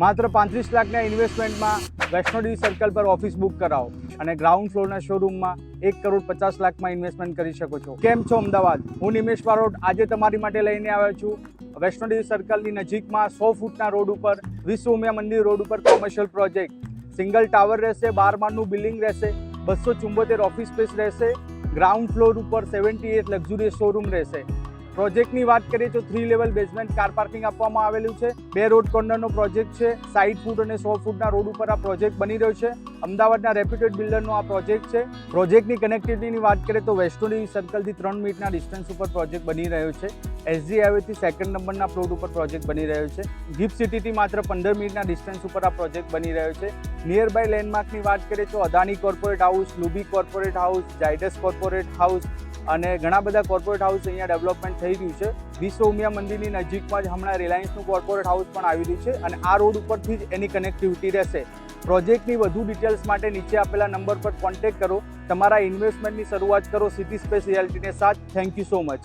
માત્ર 35 લાખના ઇન્વેસ્ટમેન્ટમાં વૈષ્ણોદેવી સર્કલ પર ઓફિસ બુક કરાવો અને ગ્રાઉન્ડ ફ્લોરના શોરૂમમાં 1,50,00,000 લાખમાં ઇન્વેસ્ટમેન્ટ કરી શકો છો. કેમ છો અમદાવાદ? હું નિમેશ બારોટ આજે તમારી માટે લઈને આવ્યો છું વૈષ્ણોદેવી સર્કલની નજીકમાં 100 ફૂટના રોડ ઉપર વિશ્વ ઉમિયા મંદિર રોડ ઉપર કોમર્શિયલ પ્રોજેક્ટ. સિંગલ ટાવર રહેશે, 12 માળનું બિલ્ડિંગ રહેશે, 274 ઓફિસ સ્પેસ રહેશે, ગ્રાઉન્ડ ફ્લોર ઉપર 78 લક્ઝુરિયસ શોરૂમ રહેશે. પ્રોજેક્ટની વાત કરીએ તો 3 લેવલ બેઝમેન્ટ કાર પાર્કિંગ આપવામાં આવેલું છે. 2 રોડ કોર્નરનો પ્રોજેક્ટ છે. 60 ફૂટ અને 100 ફૂટના રોડ ઉપર આ પ્રોજેક્ટ બની રહ્યો છે. અમદાવાદના રેપ્યુટેડ બિલ્ડરનો આ પ્રોજેક્ટ છે. પ્રોજેક્ટની કનેક્ટિવિટીની વાત કરીએ તો વૈષ્ણોદેવી સર્કલથી 3 મિનિટના ડિસ્ટન્સ ઉપર પ્રોજેક્ટ બની રહ્યો છે. એસજી હાઈવેથી 2nd નંબરના પ્લોટ ઉપર પ્રોજેક્ટ બની રહ્યો છે. ગિફ્ટ સિટીથી માત્ર 15 મિનિટના ડિસ્ટન્સ ઉપર આ પ્રોજેક્ટ બની રહ્યો છે. નિયર બાય લેન્ડમાર્કની વાત કરીએ તો Adani corporate house, Lubi corporate house, Zydus corporate house અને ઘણા બધા કોર્પોરેટ હાઉસ અહીંયા ડેવલપમેન્ટ થઈ રહ્યું છે. વિશ્વ ઉમિયા મંદિરની નજીકમાં જ હમણાં રિલાયન્સનું કોર્પોરેટ હાઉસ પણ આવી રહ્યું છે અને આ રોડ ઉપરથી જ એની કનેક્ટિવિટી રહેશે. પ્રોજેક્ટની વધુ ડિટેલ્સ માટે નીચે આપેલા નંબર પર કોન્ટેક્ટ કરો. તમારા ઇન્વેસ્ટમેન્ટની શરૂઆત કરો સિટી સ્પેસ રિયાલિટીને સાથ. Thank you so much.